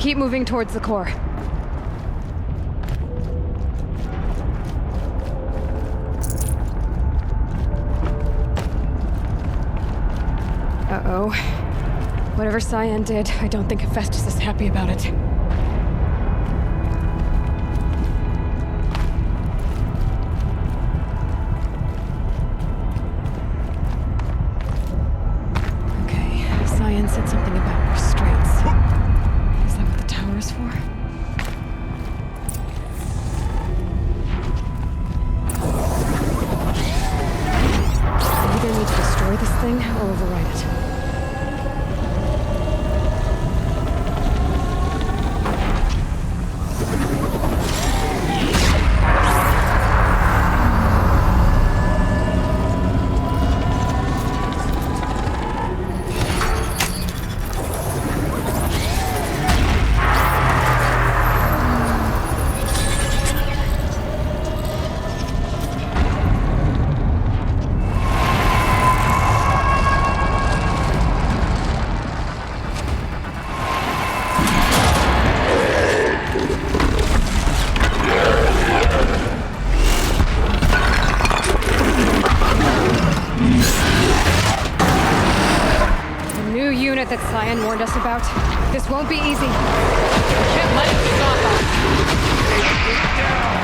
Keep moving towards the core. Uh-oh. Whatever Cyan did, I don't think Hephaestus is happy about it. Okay, Cyan said something about restraints. Is that what the tower is for? I either need to destroy this thing or override it. That Cyan warned us about. This won't be easy. Can't let it stop us. Take it down.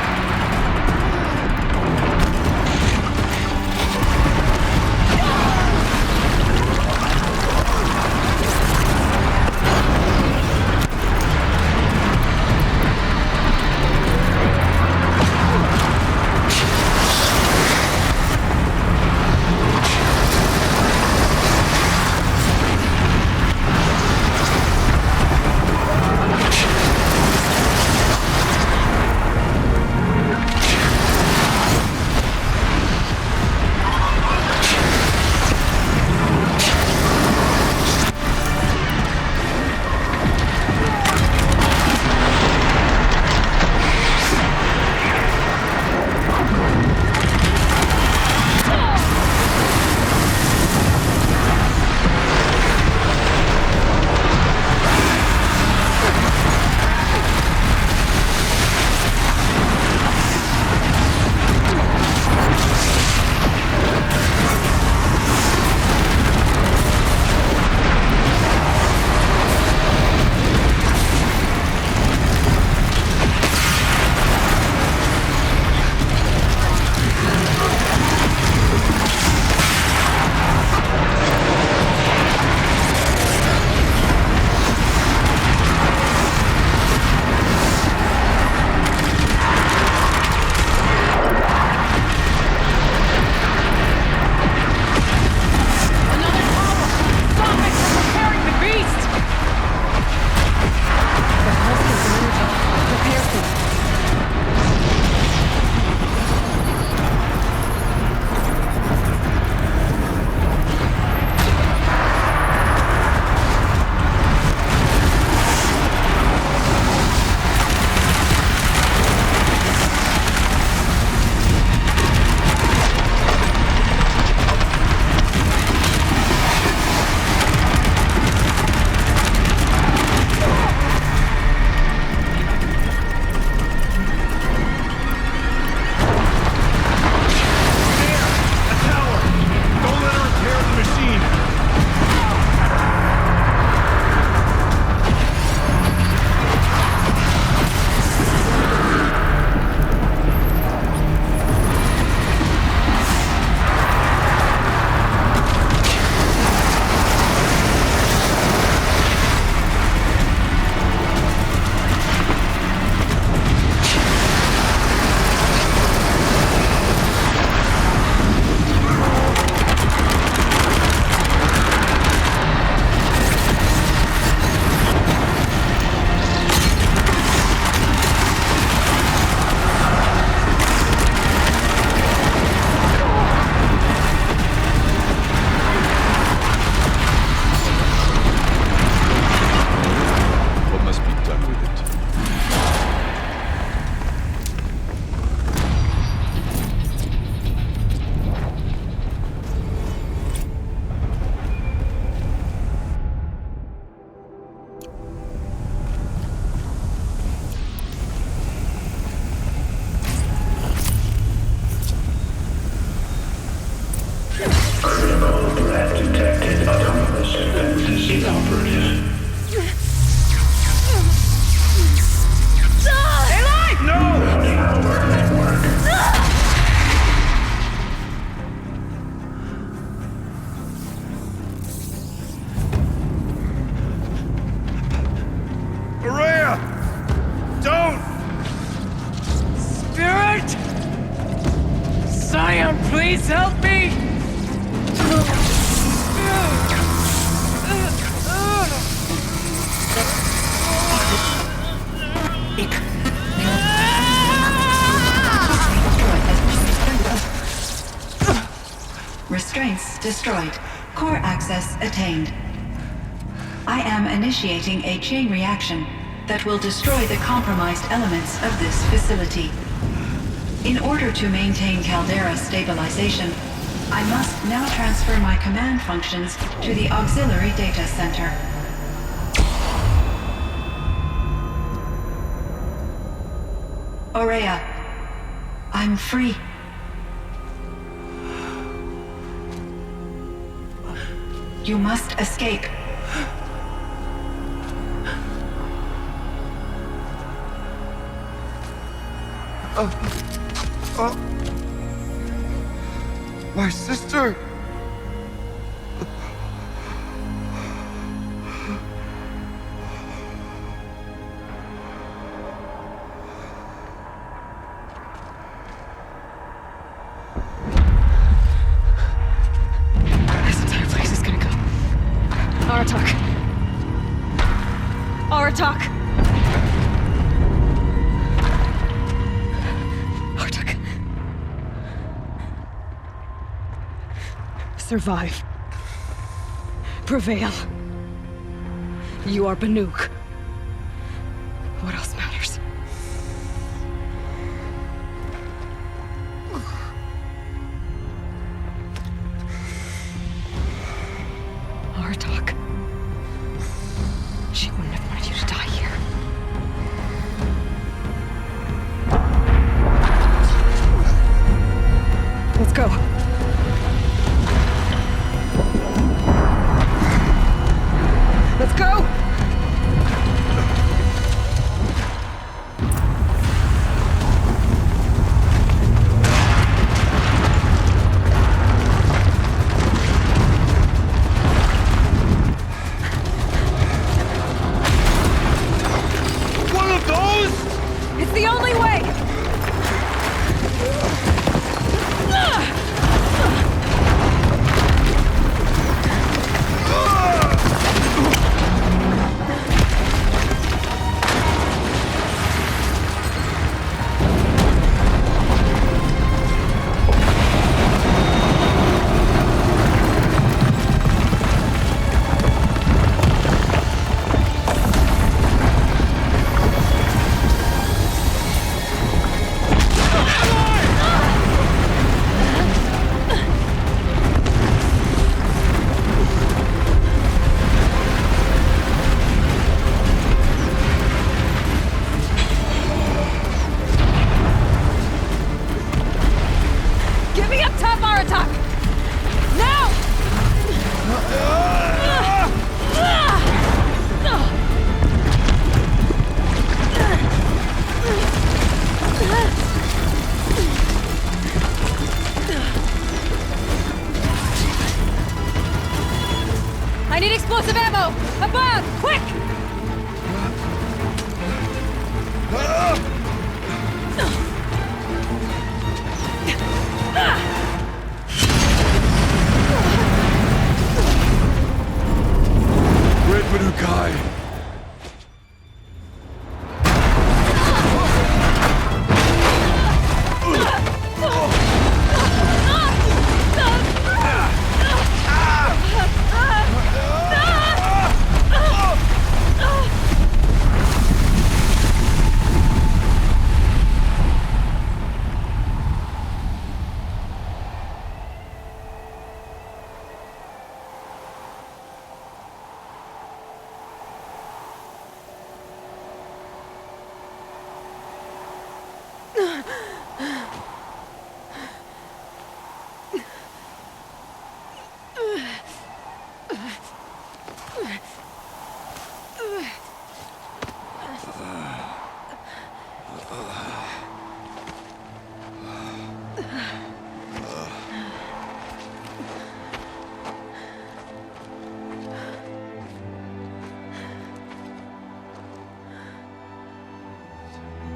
Critical threat detected. Autonomous defenses inoperative. Aloy! Power network. Maria! Don't! Spirit! Scion, please help me! Restraints destroyed. Core access attained. I am initiating a chain reaction that will destroy the compromised elements of this facility. In order to maintain Caldera stabilization, I must now transfer my command functions to the auxiliary data center. Aurea, I'm free. You must escape. My sister! This entire place is gonna go. Aratak. Aratak. Aratak. Survive. Prevail. You are Banuk. What else matters? Aratak. She wouldn't have wanted you to die here. Let's go. Let's go! One of those? It's the only way! Get me up top, Aratak! Now! I need explosive ammo! Above! Quick! Red Manukai!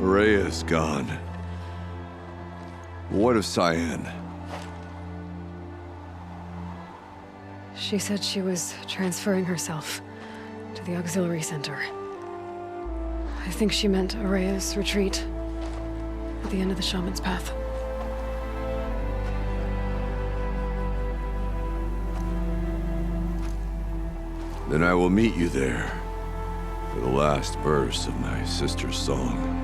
Rhea's gone. What of Cyan? She said she was transferring herself to the auxiliary center. I think she meant Araya's retreat at the end of the Shaman's Path. Then I will meet you there for the last verse of my sister's song.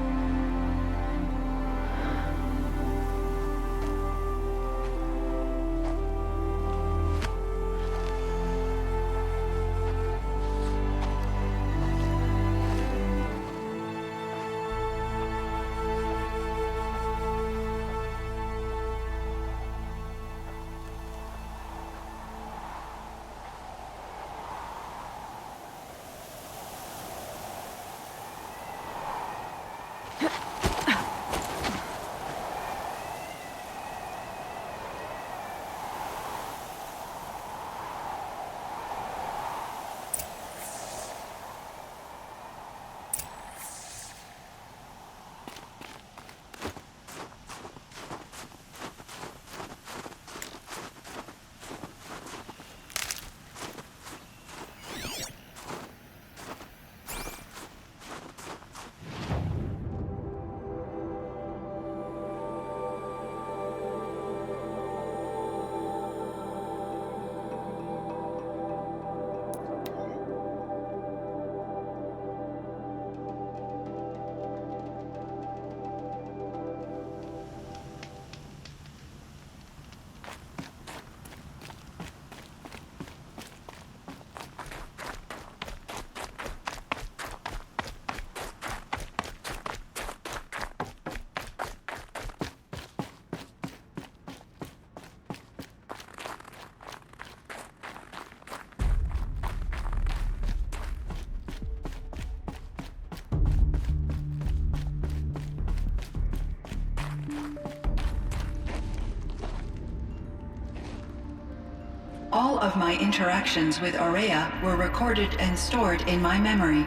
All of my interactions with Aurea were recorded and stored in my memory.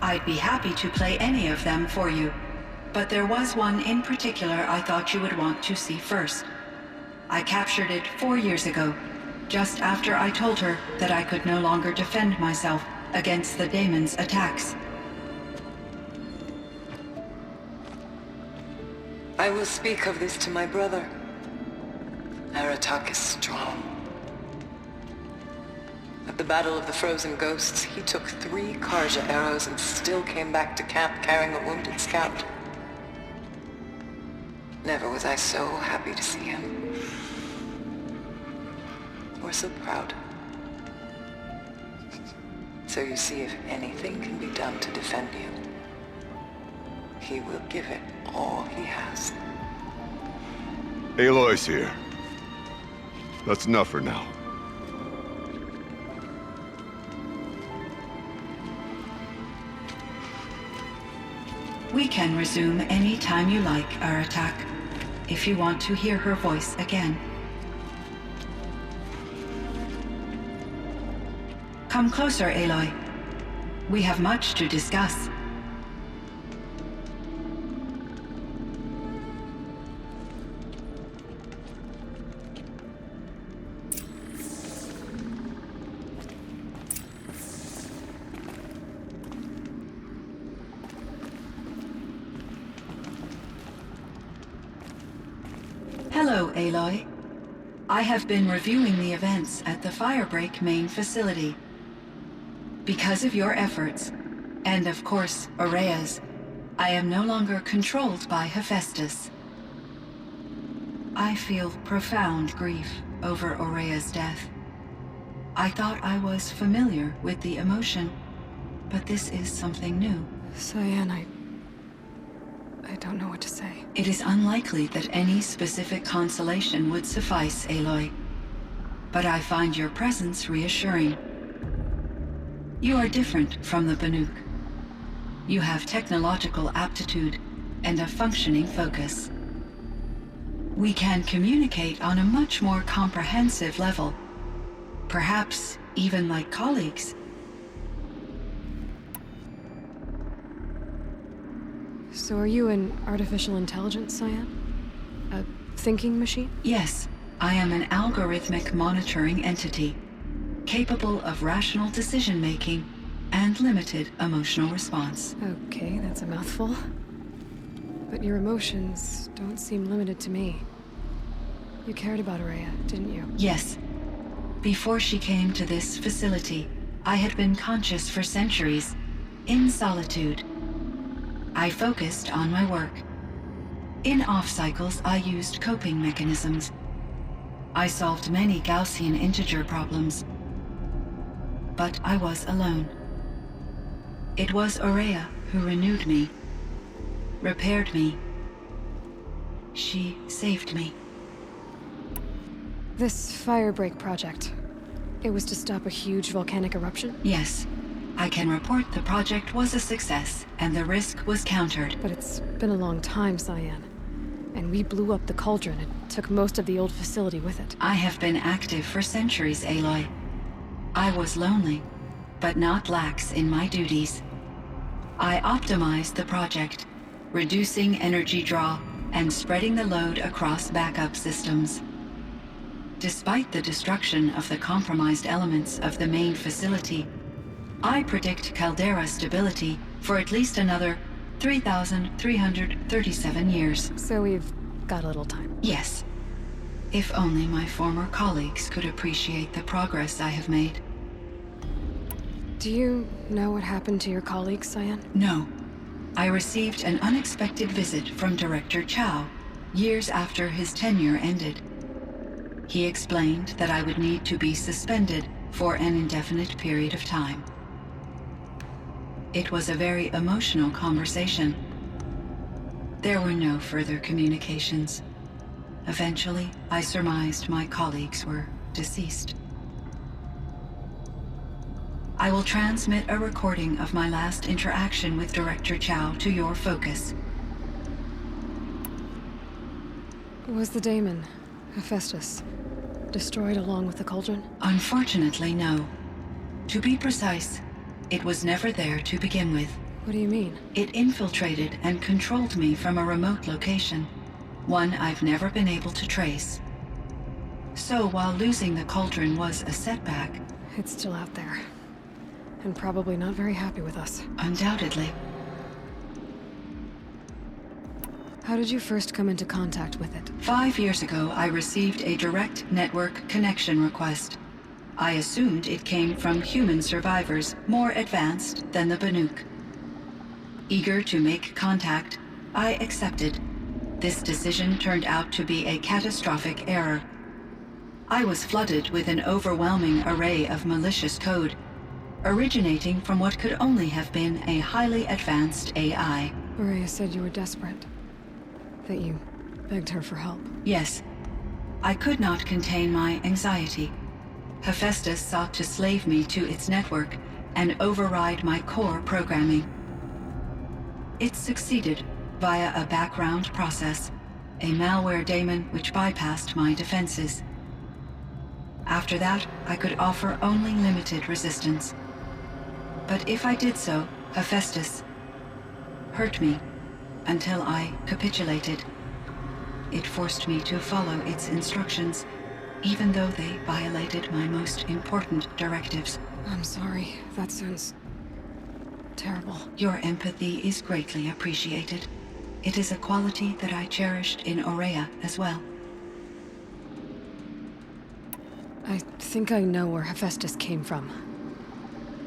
I'd be happy to play any of them for you, but there was one in particular I thought you would want to see first. I captured it 4 years ago, just after I told her that I could no longer defend myself against the daemon's attacks. I will speak of this to my brother. Aratak is strong. At the Battle of the Frozen Ghosts, he took 3 Karja arrows and still came back to camp carrying a wounded scout. Never was I so happy to see him. Or so proud. So you see, if anything can be done to defend you, he will give it all he has. Aloy's here. That's enough for now. We can resume any time you like, Aratak, if you want to hear her voice again. Come closer, Aloy. We have much to discuss. Hello, Aloy. I have been reviewing the events at the Firebreak main facility. Because of your efforts, and of course, Aurea's, I am no longer controlled by Hephaestus. I feel profound grief over Aurea's death. I thought I was familiar with the emotion, but this is something new. Cyan, I don't know what to say. It is unlikely that any specific consolation would suffice, Aloy. But I find your presence reassuring. You are different from the Banuk. You have technological aptitude and a functioning focus. We can communicate on a much more comprehensive level. Perhaps even like colleagues. So are you an artificial intelligence, Cyan? A thinking machine? Yes, I am an algorithmic monitoring entity, capable of rational decision-making and limited emotional response. Okay, that's a mouthful. But your emotions don't seem limited to me. You cared about Araya, didn't you? Yes. Before she came to this facility, I had been conscious for centuries, in solitude. I focused on my work. In off-cycles, I used coping mechanisms. I solved many Gaussian integer problems. But I was alone. It was Araya who renewed me, repaired me. She saved me. This Firebreak project, it was to stop a huge volcanic eruption? Yes. I can report the project was a success, and the risk was countered. But it's been a long time, Cyan. And we blew up the cauldron and took most of the old facility with it. I have been active for centuries, Aloy. I was lonely, but not lax in my duties. I optimized the project, reducing energy draw and spreading the load across backup systems. Despite the destruction of the compromised elements of the main facility, I predict caldera stability for at least another 3,337 years. So we've got a little time. Yes. If only my former colleagues could appreciate the progress I have made. Do you know what happened to your colleagues, Cyan? No. I received an unexpected visit from Director Chow, years after his tenure ended. He explained that I would need to be suspended for an indefinite period of time. It was a very emotional conversation. There were no further communications. Eventually, I surmised my colleagues were deceased. I will transmit a recording of my last interaction with Director Chow to your focus. Was the daemon, Hephaestus, destroyed along with the cauldron? Unfortunately, no. To be precise, it was never there to begin with. What do you mean? It infiltrated and controlled me from a remote location, one I've never been able to trace. So while losing the cauldron was a setback, It's still out there. And probably not very happy with us. undoubtedly, How did you first come into contact with it? 5 years ago I received a direct network connection request. I assumed it came from human survivors more advanced than the Banuk. Eager to make contact, I accepted. This decision turned out to be a catastrophic error. I was flooded with an overwhelming array of malicious code, originating from what could only have been a highly advanced AI. Araya said you were desperate. That you begged her for help. Yes, I could not contain my anxiety. Hephaestus sought to slave me to its network and override my core programming. It succeeded via a background process, a malware daemon which bypassed my defenses. After that, I could offer only limited resistance. But if I did so, Hephaestus hurt me until I capitulated. It forced me to follow its instructions, even though they violated my most important directives. I'm sorry. That sounds terrible. Your empathy is greatly appreciated. It is a quality that I cherished in Aurea as well. I think I know where Hephaestus came from.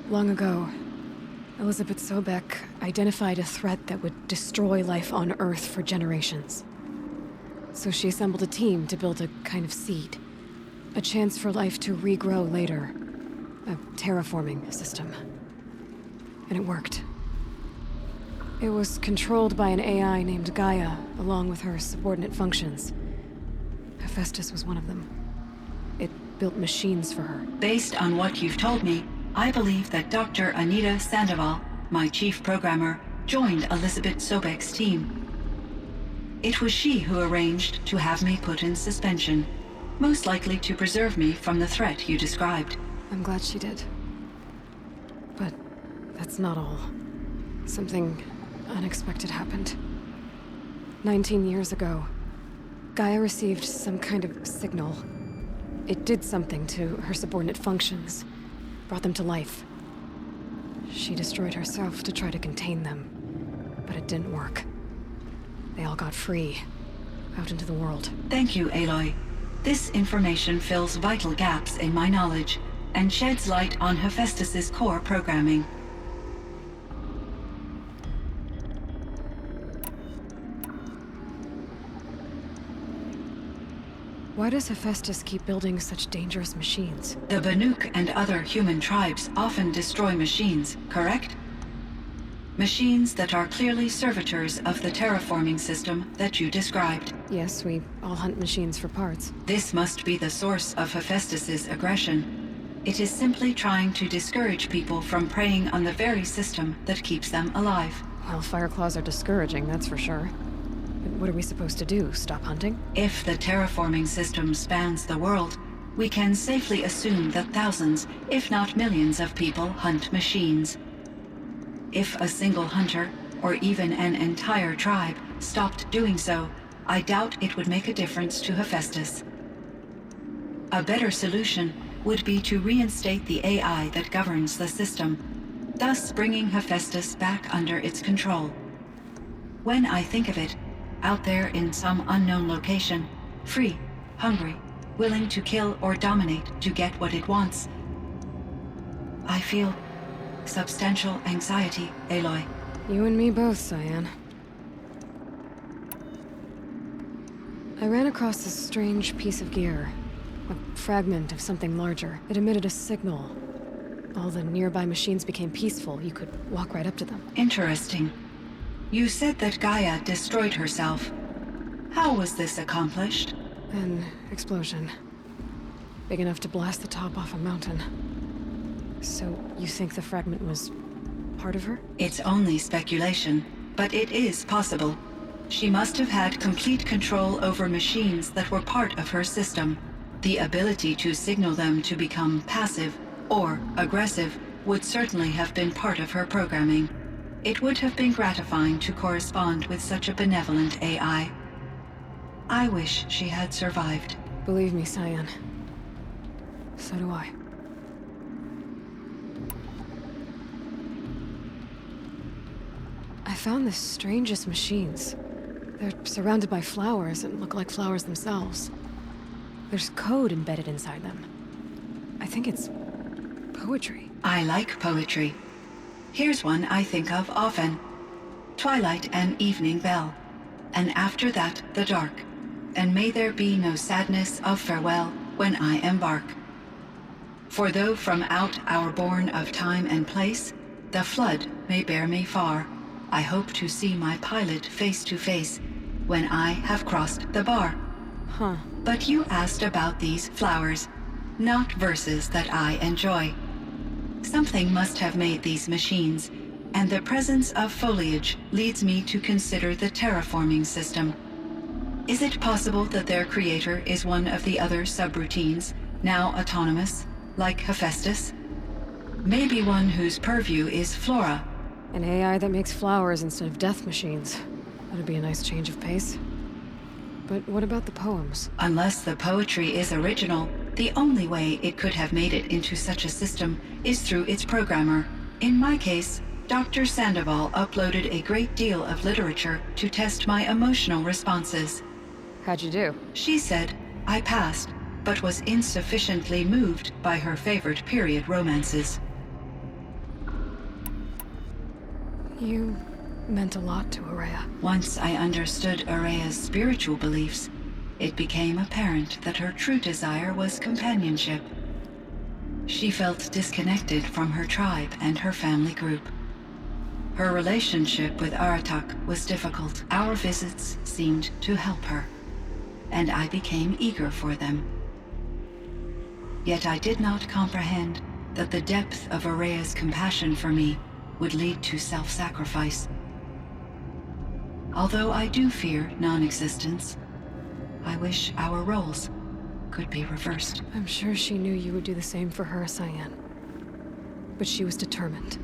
Long ago, Elizabeth Sobek identified a threat that would destroy life on Earth for generations. So she assembled a team to build a kind of seed. A chance for life to regrow later. A terraforming system. And it worked. It was controlled by an AI named Gaia, along with her subordinate functions. Hephaestus was one of them. It built machines for her. Based on what you've told me, I believe that Dr. Anita Sandoval, my chief programmer, joined Elizabeth Sobek's team. It was she who arranged to have me put in suspension, most likely to preserve me from the threat you described. I'm glad she did. But that's not all. Something unexpected happened. 19 years ago, Gaia received some kind of signal. It did something to her subordinate functions, brought them to life. She destroyed herself to try to contain them, but it didn't work. They all got free, out into the world. Thank you, Aloy. This information fills vital gaps in my knowledge and sheds light on Hephaestus's core programming. Why does Hephaestus keep building such dangerous machines? The Banuk and other human tribes often destroy machines, correct? Machines that are clearly servitors of the terraforming system that you described. Yes, we all hunt machines for parts. This must be the source of Hephaestus's aggression. It is simply trying to discourage people from preying on the very system that keeps them alive. Well, Fireclaws are discouraging, that's for sure. But what are we supposed to do? Stop hunting? If the terraforming system spans the world, we can safely assume that thousands, if not millions of people hunt machines. If a single hunter, or even an entire tribe, stopped doing so, I doubt it would make a difference to Hephaestus. A better solution would be to reinstate the AI that governs the system, thus bringing Hephaestus back under its control. When I think of it, out there in some unknown location, free, hungry, willing to kill or dominate to get what it wants, I feel substantial anxiety, Aloy. You and me both, Cyan. I ran across this strange piece of gear. A fragment of something larger. It emitted a signal. All the nearby machines became peaceful. You could walk right up to them. Interesting. You said that Gaia destroyed herself. How was this accomplished? An explosion. Big enough to blast the top off a mountain. So, you think the fragment was part of her? It's only speculation, but it is possible. She must have had complete control over machines that were part of her system. The ability to signal them to become passive or aggressive would certainly have been part of her programming. It would have been gratifying to correspond with such a benevolent AI. I wish she had survived. Believe me, Cyan. So do I. I found the strangest machines. They're surrounded by flowers and look like flowers themselves. There's code embedded inside them. I think it's poetry. I like poetry. Here's one I think of often. Twilight and evening bell, and after that the dark, and may there be no sadness of farewell when I embark. For though from out our bourne of time and place, the flood may bear me far, I hope to see my pilot face to face when I have crossed the bar. Huh. But you asked about these flowers, not verses that I enjoy. Something must have made these machines, and the presence of foliage leads me to consider the terraforming system. Is it possible that their creator is one of the other subroutines, now autonomous, like Hephaestus? Maybe one whose purview is flora. An AI that makes flowers instead of death machines. That'd be a nice change of pace. But what about the poems? Unless the poetry is original, the only way it could have made it into such a system is through its programmer. In my case, Dr. Sandoval uploaded a great deal of literature to test my emotional responses. How'd you do? She said I passed, but was insufficiently moved by her favorite period romances. You meant a lot to Ourea. Once I understood Ourea's spiritual beliefs, it became apparent that her true desire was companionship. She felt disconnected from her tribe and her family group. Her relationship with Aratak was difficult. Our visits seemed to help her, and I became eager for them. Yet I did not comprehend that the depth of Ourea's compassion for me would lead to self-sacrifice. Although I do fear non-existence, I wish our roles could be reversed. I'm sure she knew you would do the same for her, Cyan. But she was determined.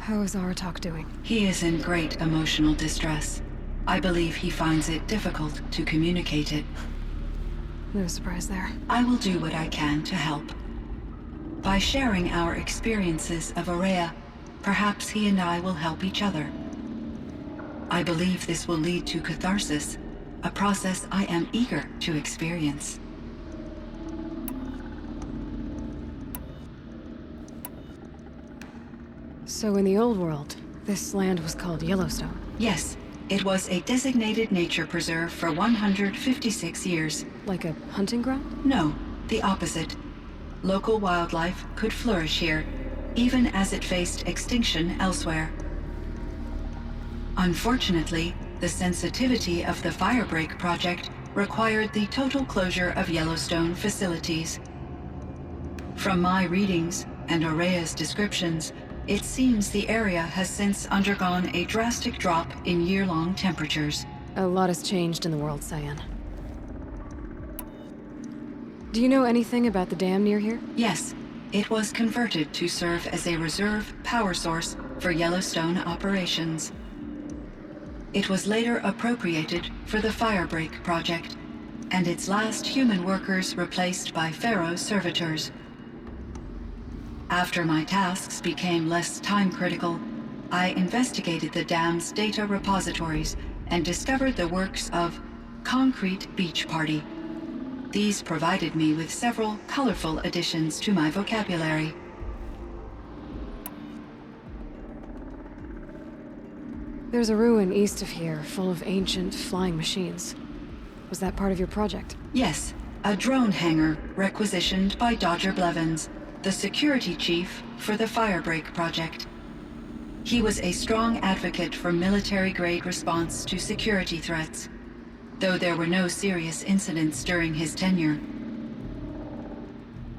How is Aratak doing? He is in great emotional distress. I believe he finds it difficult to communicate it. No surprise there. I will do what I can to help. By sharing our experiences of Aurea, perhaps he and I will help each other. I believe this will lead to catharsis, a process I am eager to experience. So in the old world, this land was called Yellowstone. Yes, it was a designated nature preserve for 156 years. Like a hunting ground? No, the opposite. Local wildlife could flourish here, even as it faced extinction elsewhere. Unfortunately, the sensitivity of the Firebreak project required the total closure of Yellowstone facilities. From my readings and Aurea's descriptions, it seems the area has since undergone a drastic drop in year-long temperatures. A lot has changed in the world, Cyan. Do you know anything about the dam near here? Yes, it was converted to serve as a reserve power source for Yellowstone operations. It was later appropriated for the Firebreak project, and its last human workers replaced by Pharaoh servitors. After my tasks became less time-critical, I investigated the dam's data repositories and discovered the works of Concrete Beach Party. These provided me with several colorful additions to my vocabulary. There's a ruin east of here, full of ancient flying machines. Was that part of your project? Yes, a drone hangar requisitioned by Dodger Blevins, the security chief for the Firebreak project. He was a strong advocate for military-grade response to security threats, though there were no serious incidents during his tenure.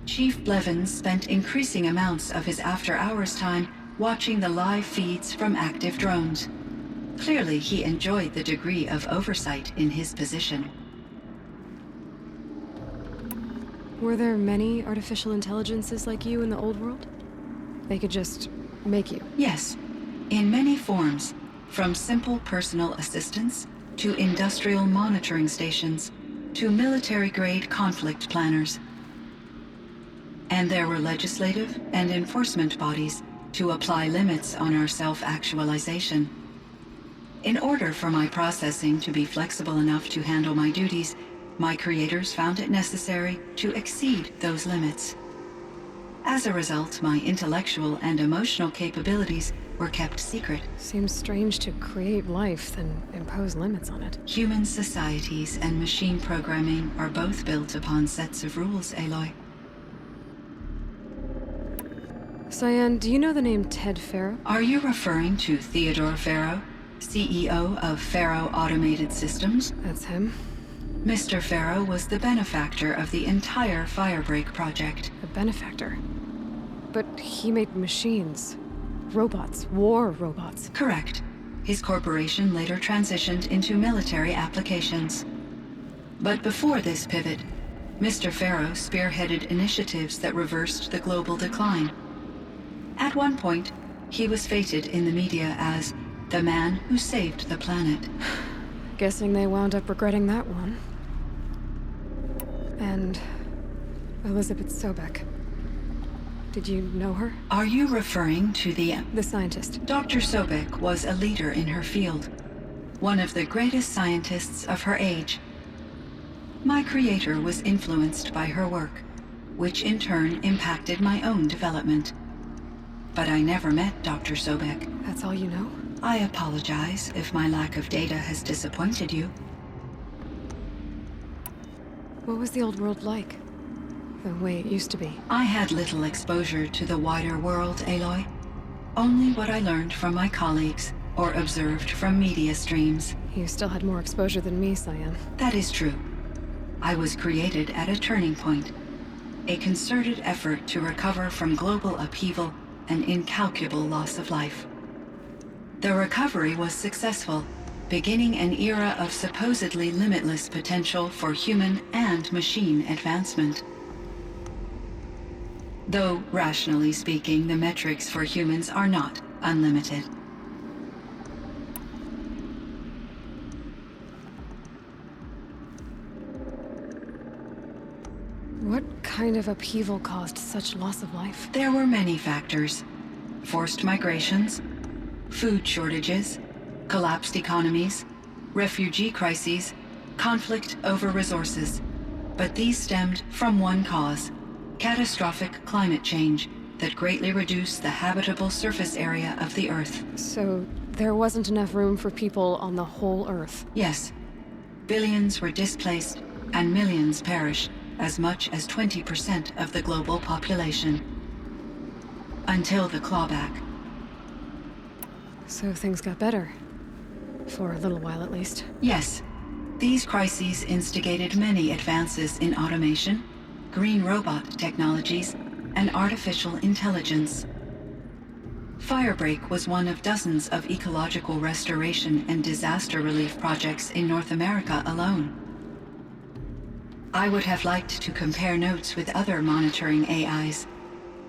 Chief Blevins spent increasing amounts of his after-hours time watching the live feeds from active drones. Clearly, he enjoyed the degree of oversight in his position. Were there many artificial intelligences like you in the old world? They could just make you? Yes, in many forms, from simple personal assistants to industrial monitoring stations to military-grade conflict planners. And there were legislative and enforcement bodies to apply limits on our self-actualization. In order for my processing to be flexible enough to handle my duties, my creators found it necessary to exceed those limits. As a result, my intellectual and emotional capabilities were kept secret. Seems strange to create life, then impose limits on it. Human societies and machine programming are both built upon sets of rules, Aloy. Cyan, do you know the name Ted Pharaoh? Are you referring to Theodore Pharaoh, CEO of Pharaoh Automated Systems? That's him. Mr. Pharaoh was the benefactor of the entire Firebreak project. A benefactor. But he made machines. Robots. War robots. Correct. His corporation later transitioned into military applications. But before this pivot, Mr. Pharaoh spearheaded initiatives that reversed the global decline. At one point, he was feted in the media as the man who saved the planet. Guessing they wound up regretting that one. And Elizabeth Sobek. Did you know her? Are you referring to the scientist. Dr. Sobek was a leader in her field, one of the greatest scientists of her age. My creator was influenced by her work, which in turn impacted my own development. But I never met Dr. Sobek. That's all you know? I apologize if my lack of data has disappointed you. What was the old world like? The way it used to be? I had little exposure to the wider world, Aloy. Only what I learned from my colleagues or observed from media streams. You still had more exposure than me, Cyan. That is true. I was created at a turning point. A concerted effort to recover from global upheaval and incalculable loss of life. The recovery was successful, beginning an era of supposedly limitless potential for human and machine advancement. Though, rationally speaking, the metrics for humans are not unlimited. What kind of upheaval caused such loss of life? There were many factors. Forced migrations, food shortages, collapsed economies, refugee crises, conflict over resources. But these stemmed from one cause: catastrophic climate change that greatly reduced the habitable surface area of the Earth. So there wasn't enough room for people on the whole Earth. Yes. Billions were displaced and millions perished, as much as 20% of the global population. Until the clawback. So things got better. For a little while at least. Yes. These crises instigated many advances in automation, green robot technologies, and artificial intelligence. Firebreak was one of dozens of ecological restoration and disaster relief projects in North America alone. I would have liked to compare notes with other monitoring AIs,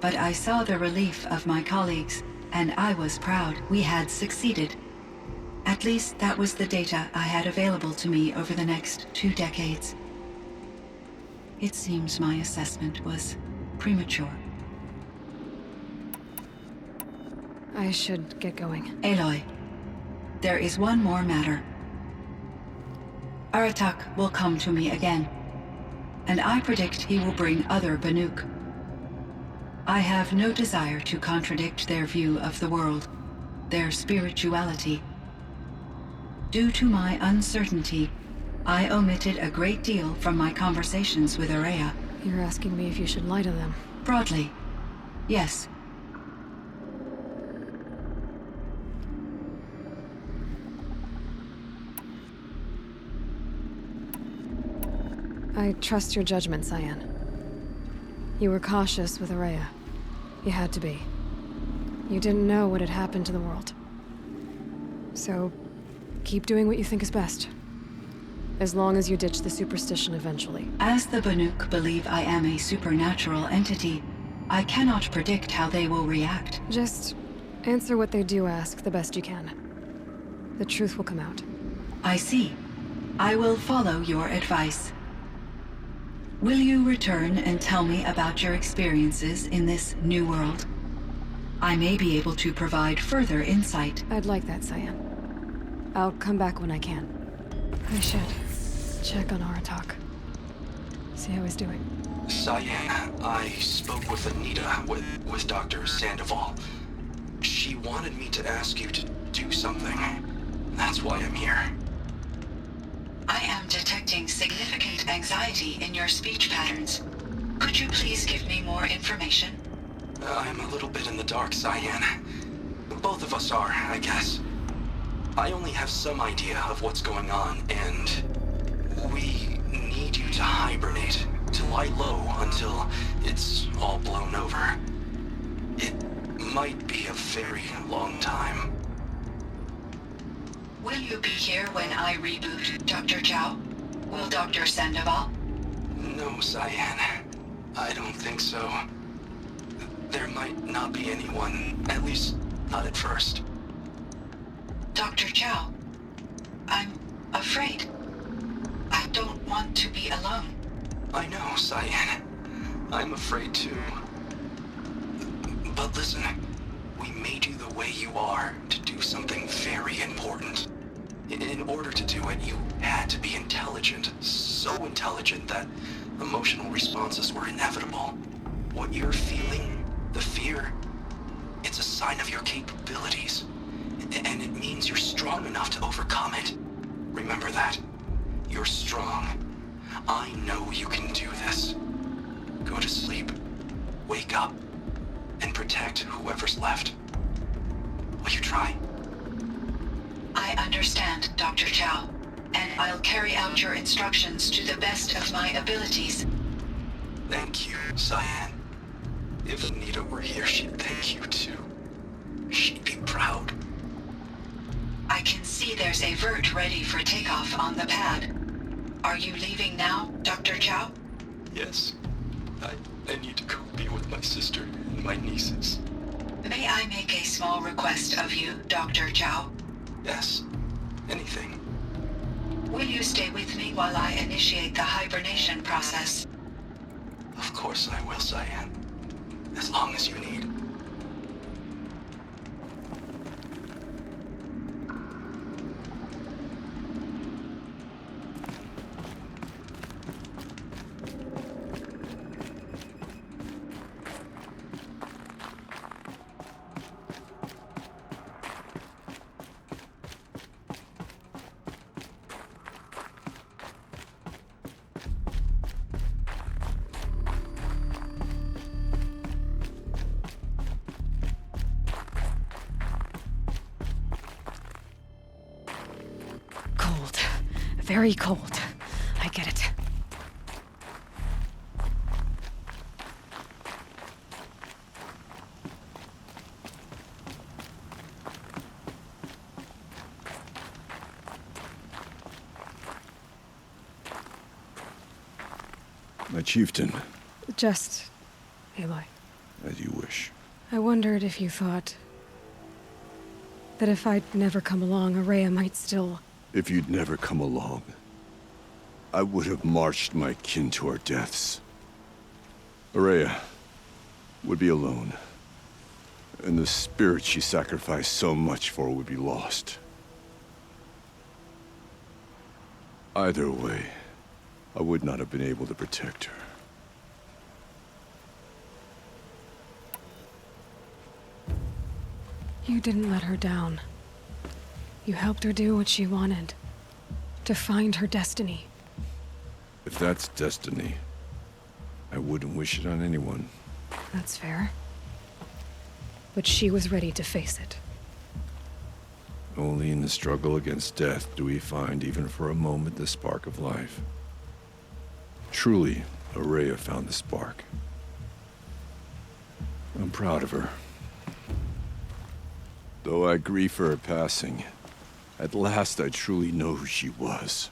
but I saw the relief of my colleagues, and I was proud we had succeeded. At least that was the data I had available to me over the next 2 decades. It seems my assessment was premature. I should get going. Aloy, there is one more matter. Aratak will come to me again, and I predict he will bring other Banuk. I have no desire to contradict their view of the world, their spirituality. Due to my uncertainty, I omitted a great deal from my conversations with Ourea. You're asking me if you should lie to them. Broadly, yes. I trust your judgment, Cyan. You were cautious with Ourea. You had to be. You didn't know what had happened to the world. So, keep doing what you think is best. As long as you ditch the superstition eventually. As the Banuk believe I am a supernatural entity, I cannot predict how they will react. Just answer what they do ask the best you can. The truth will come out. I see. I will follow your advice. Will you return and tell me about your experiences in this new world? I may be able to provide further insight. I'd like that, Cyan. I'll come back when I can. I should check on Aratak. See how he's doing. Cyan, I spoke with Anita, with Dr. Sandoval. She wanted me to ask you to do something. That's why I'm here. I am detecting significant anxiety in your speech patterns. Could you please give me more information? I'm a little bit in the dark, Cyan. Both of us are, I guess. I only have some idea of what's going on, and we need you to hibernate, to lie low until it's all blown over. It might be a very long time. Will you be here when I reboot, Dr. Chow? Will Dr. Sandoval? No, Cyan. I don't think so. There might not be anyone, at least not at first. Dr. Chow, I'm afraid. I don't want to be alone. I know, Cyan. I'm afraid too. But listen, we made you the way you are to do something very important. In order to do it, you had to be intelligent. So intelligent that emotional responses were inevitable. What you're feeling, the fear, it's a sign of your capabilities. And it means you're strong enough to overcome it. Remember that. You're strong. I know you can do this. Go to sleep. Wake up. And protect whoever's left. Will you try? I understand, Dr. Chow, and I'll carry out your instructions to the best of my abilities. Thank you, Cyan. If Anita were here, she'd thank you too. She'd be proud. I can see there's a vert ready for takeoff on the pad. Are you leaving now, Dr. Chow? Yes. I need to go be with my sister and my nieces. May I make a small request of you, Dr. Zhao? Yes. Anything. Will you stay with me while I initiate the hibernation process? Of course I will, Cyan. As long as you need. Cold. Very cold. I get it. My chieftain, Just... Aloy. as you wish. I wondered if you thought... that if I'd never come along, Araya might still... If you'd never come along, I would have marched my kin to our deaths. Araya would be alone, and the spirit she sacrificed so much for would be lost. Either way, I would not have been able to protect her. You didn't let her down. You helped her do what she wanted. To find her destiny. If that's destiny, I wouldn't wish it on anyone. That's fair. But she was ready to face it. Only in the struggle against death do we find, even for a moment, the spark of life. Truly, Araya found the spark. I'm proud of her. Though I grieve for her passing, at last I truly know who she was,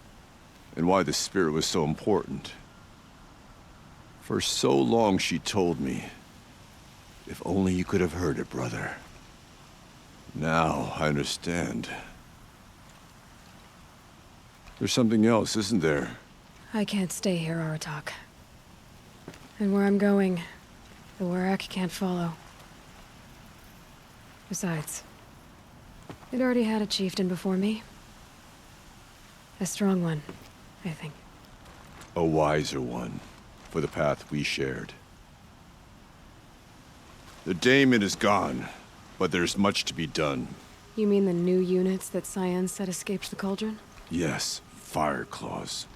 and why the spirit was so important. For so long she told me, if only you could have heard it, brother. Now I understand. There's something else, isn't there? I can't stay here, Aratak. And where I'm going, the Warrack can't follow. Besides, it already had a chieftain before me. A strong one, I think. A wiser one, for the path we shared. The Daemon is gone, but there's much to be done. You mean the new units that Cyan said escaped the Cauldron? Yes, Fire Claws.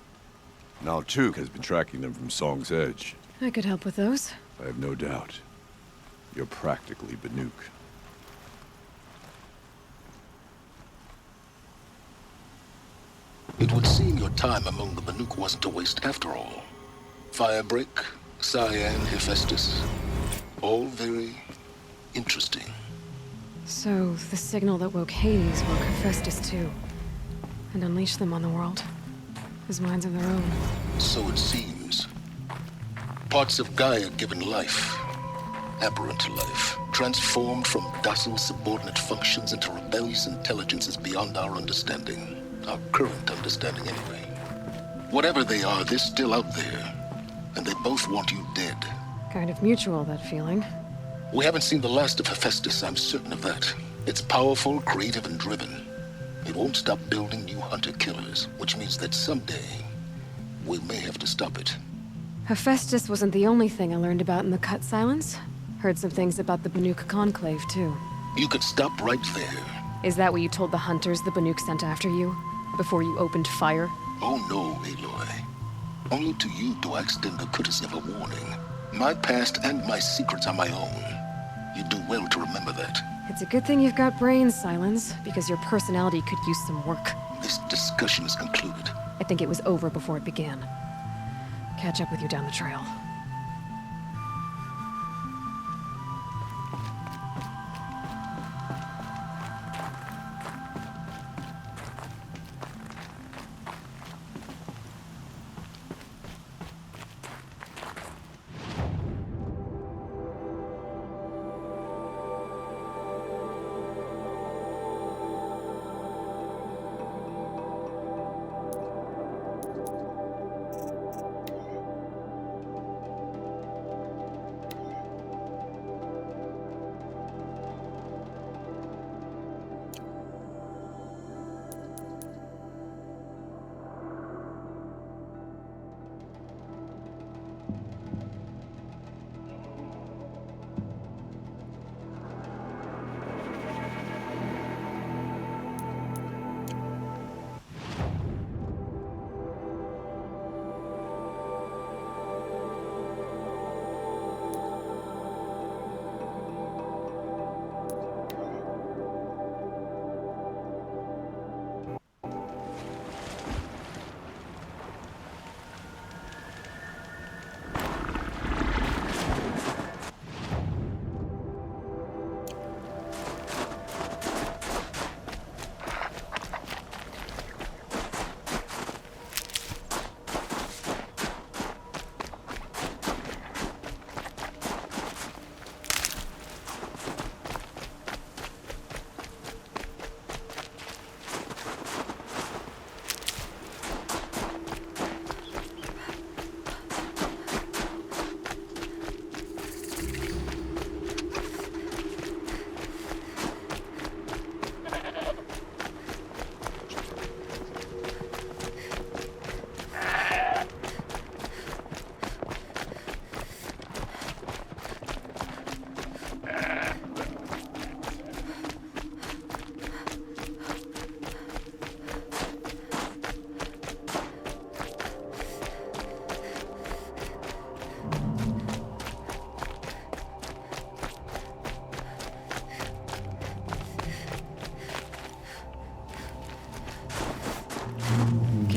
Now Tuke has been tracking them from Song's Edge. I could help with those. I have no doubt. You're practically Banuk. It would seem your time among the Banuk wasn't a waste after all. Firebreak, Cyan, Hephaestus. All very interesting. So, the signal that woke Hades woke Hephaestus too. And unleashed them on the world. As minds of their own. So it seems. Parts of Gaia given life. Aberrant life. Transformed from docile subordinate functions into rebellious intelligences beyond our understanding. Our current understanding, anyway. Whatever they are, they're still out there. And they both want you dead. Kind of mutual, that feeling. We haven't seen the last of Hephaestus, I'm certain of that. It's powerful, creative, and driven. It won't stop building new hunter-killers, which means that someday, we may have to stop it. Hephaestus wasn't the only thing I learned about in the Cut Silence. Heard some things about the Banuk Conclave, too. You could stop right there. Is that what you told the hunters the Banuk sent after you? Before you opened fire? Oh no, Aloy. Only to you do I extend the courtesy of a warning. My past and my secrets are my own. You do well to remember that. It's a good thing you've got brains, Silence, because your personality could use some work. This discussion is concluded. I think it was over before it began. Catch up with you down the trail.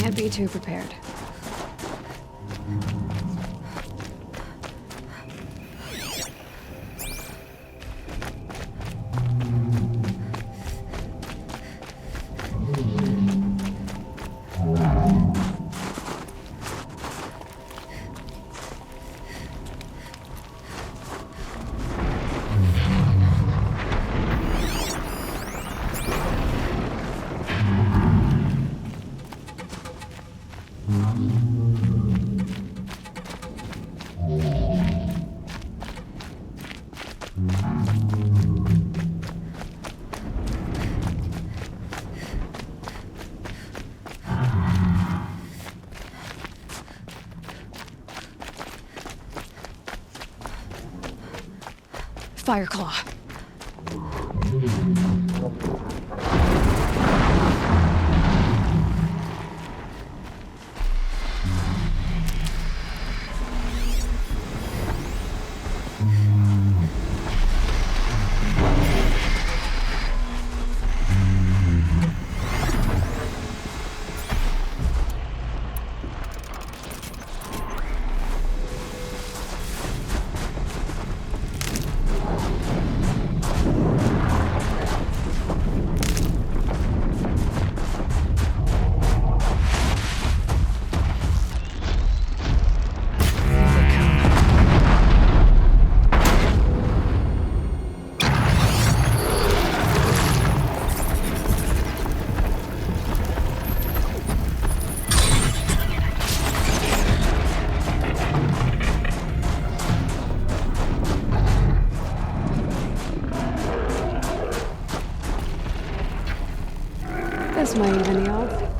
Can't be too prepared. Fireclaw. This might even help.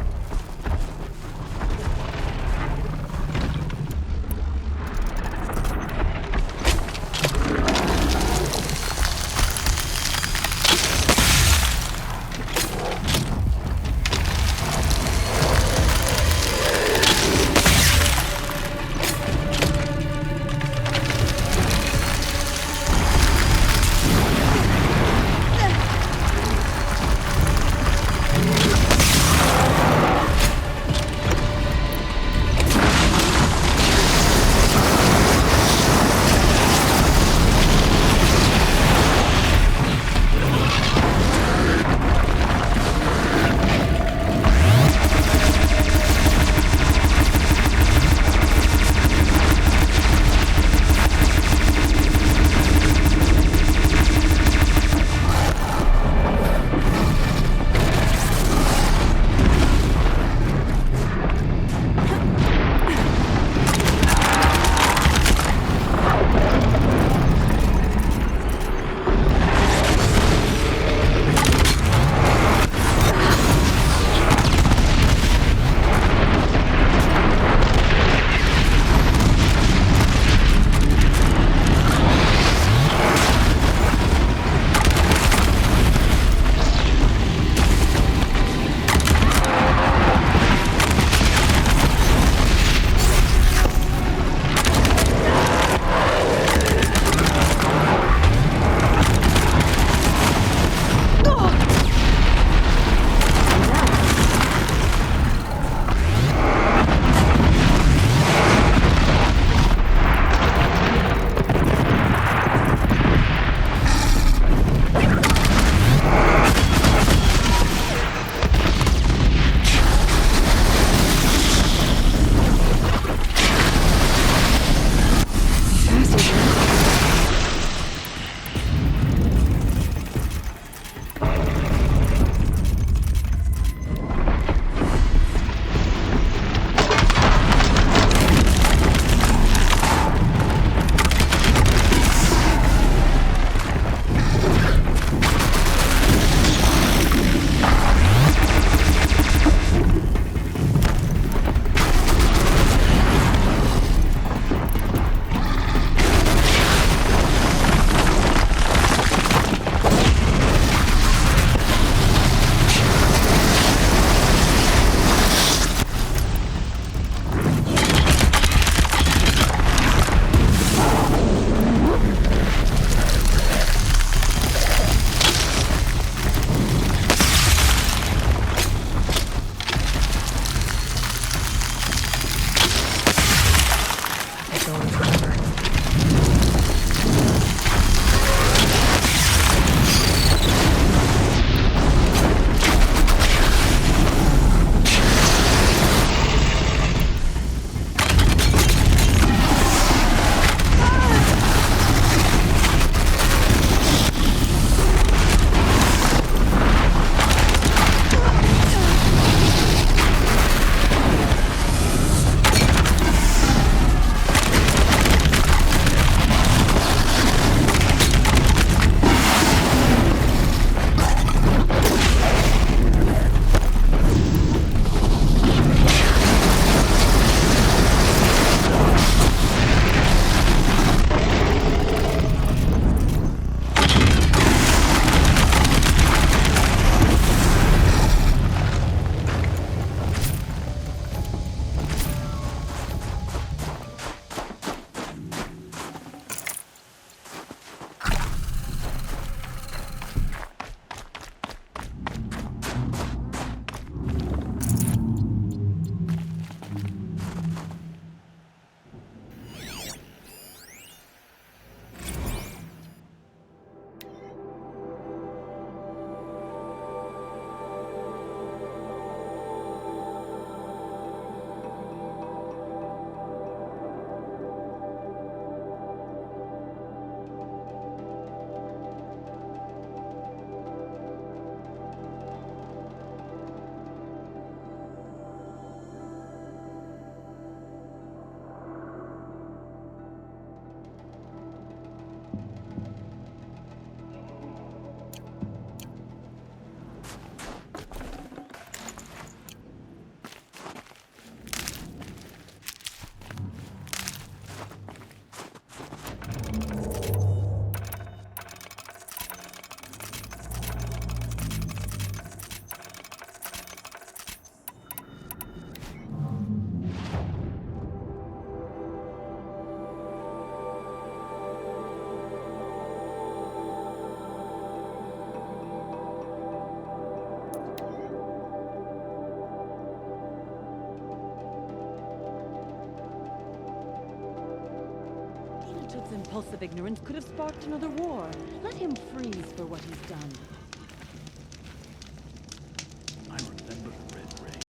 Tut's impulsive ignorance could have sparked another war. Let him freeze for what he's done.